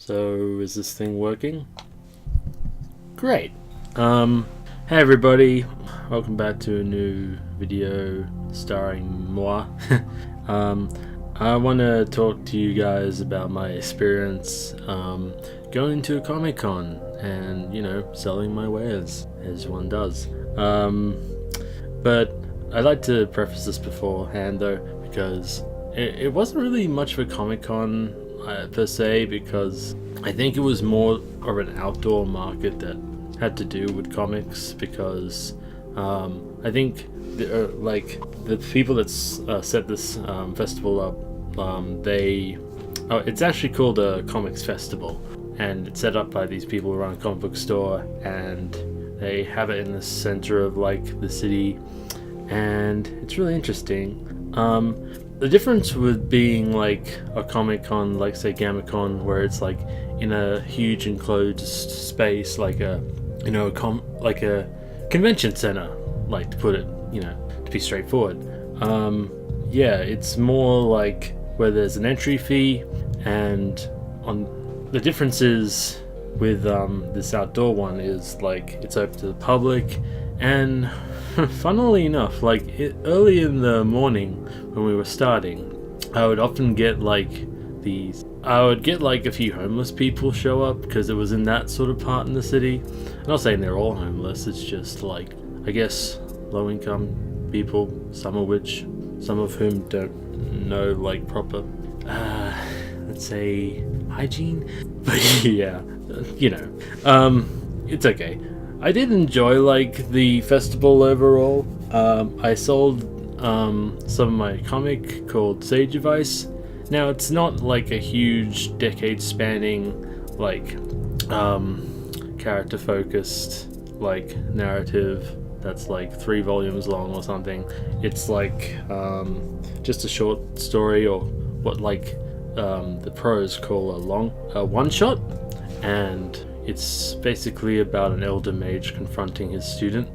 So, is this thing working? Great. Hey everybody, welcome back to a new video starring moi. I want to talk to you guys about my experience going to a Comic-Con and, selling my wares, as one does. But I'd like to preface this beforehand though, because it wasn't really much of a Comic-Con per se, because I think it was more of an outdoor market that had to do with comics, because I think the people that set this festival up, it's actually called a comics festival, and it's set up by these people who run a comic book store, and they have it in the center of the city, and it's really interesting. The difference with being a Comic-Con, say GammaCon, where it's in a huge enclosed space, like a convention center, to put it, to be straightforward. It's more where there's an entry fee, and the difference is with this outdoor one is it's open to the public, and funnily enough, early in the morning when we were starting, I would often get a few homeless people show up, because it was in that sort of part in the city. I'm not saying they're all homeless, it's just I guess low income people, some of whom don't know proper let's say hygiene. But yeah, it's okay. I did enjoy the festival overall. I sold some of my comic called Sage of Ice. Now it's not a huge decade spanning character focused narrative that's 3 volumes long or something. It's just a short story, or what the pros call a one shot, and it's basically about an elder mage confronting his student.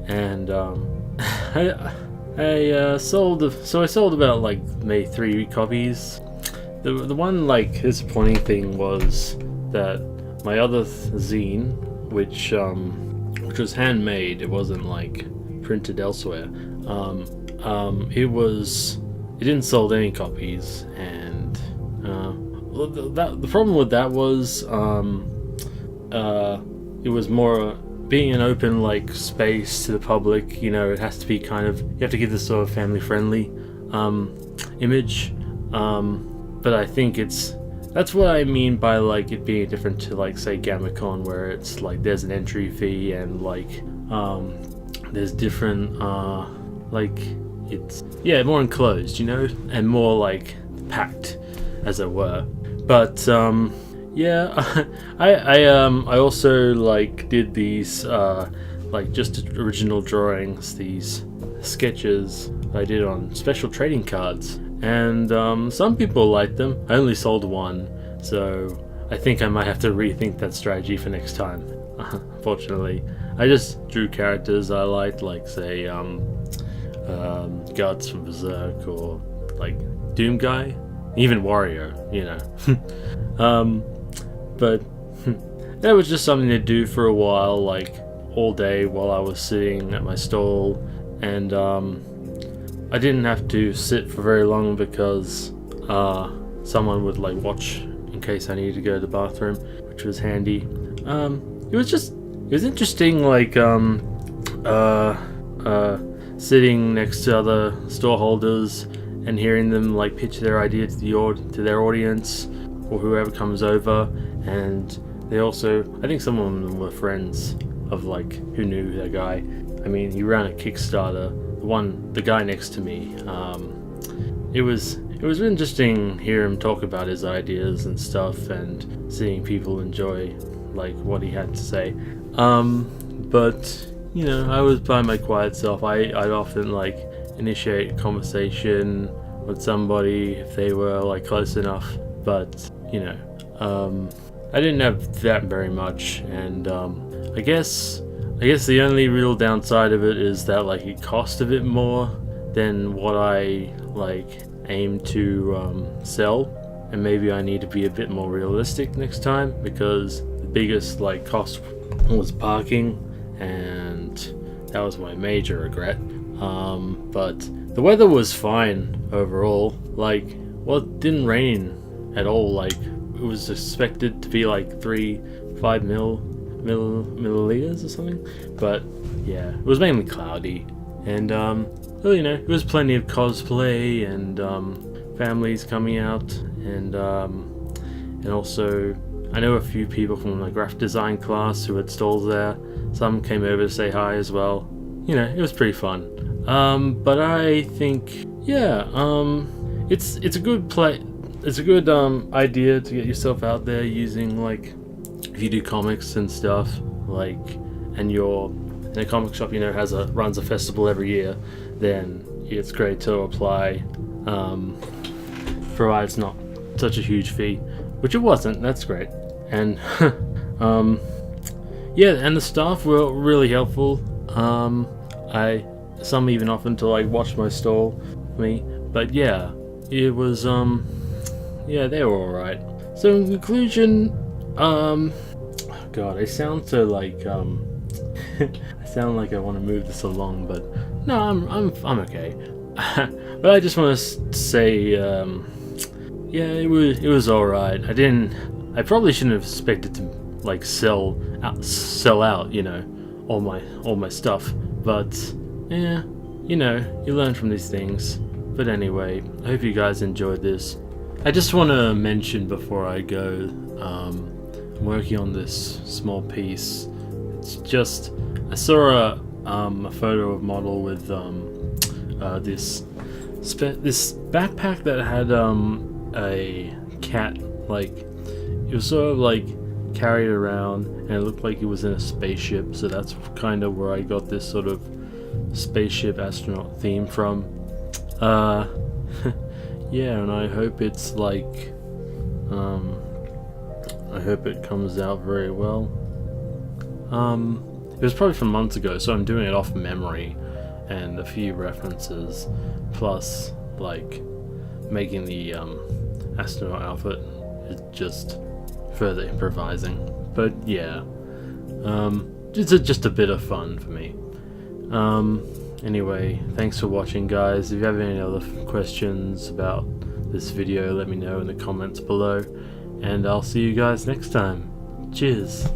And I sold about maybe 3 copies. The one disappointing thing was that my other zine, which was handmade, it wasn't printed elsewhere. It didn't sold any copies, and the problem with that was it was more being an open space to the public. It has to be you have to give this sort of family friendly image, but I think that's what I mean by it being different to say GammaCon, where it's there's an entry fee, and there's different it's more enclosed, and more packed, as it were. But I also did these just original drawings, these sketches I did on special trading cards, and some people liked them. I only sold 1, so I think I might have to rethink that strategy for next time. Unfortunately, I just drew characters I liked, say Guts from Berserk, or Doom Guy, even Wario, but that was just something to do for a while, all day while I was sitting at my stall, and I didn't have to sit for very long, because someone would watch in case I needed to go to the bathroom, which was handy. It was interesting, sitting next to other store holders and hearing them pitch their idea to their audience, or whoever comes over. And they also, I think some of them were friends of who knew that guy. I mean, he ran a Kickstarter. The guy next to me, it was really interesting hear him talk about his ideas and stuff, and seeing people enjoy what he had to say. But I was by my quiet self. I'd often initiate a conversation with somebody if they were close enough, but I didn't have that very much. And I guess the only real downside of it is that it cost a bit more than what I aim to sell. and maybe I need to be a bit more realistic next time, because the biggest like cost was parking, and that was my major regret. But the weather was fine overall. Like, well, it didn't rain at all. Like, it was expected to be like 5 milliliters or something, but yeah, it was mainly cloudy. And well, you know, it was plenty of cosplay and families coming out, and also I know a few people from the graphic design class who had stalls there. Some came over to say hi as well. You know, it was pretty fun. But I think, yeah, it's a good play. It's a good idea to get yourself out there using, like, if you do comics and stuff, like, and you're in a comic shop, you know, runs a festival every year, then it's great to apply, provided it's not such a huge fee, which it wasn't. That's great. And yeah, and the staff were really helpful. Some even offered to like watch my stall for me, but yeah, it was yeah, they were alright. So in conclusion, God, I sound so like I sound like I want to move this along, but no, I'm okay. But I just want to say, yeah, it was alright. I probably shouldn't have expected to like sell out, you know, all my stuff. But yeah, you know, you learn from these things. But anyway, I hope you guys enjoyed this. I just want to mention before I go, I'm working on this small piece. It's just, I saw a photo of model with this backpack that had a cat, like, it was sort of like carried around, and it looked like it was in a spaceship. So that's kind of where I got this sort of spaceship astronaut theme from. Yeah, and I hope it's like, I hope it comes out very well. It was probably from months ago, so I'm doing it off memory and a few references, plus like making the astronaut outfit is just further improvising. But yeah, it's just a bit of fun for me. Anyway, thanks for watching, guys. If you have any other questions about this video, let me know in the comments below, and I'll see you guys next time. Cheers.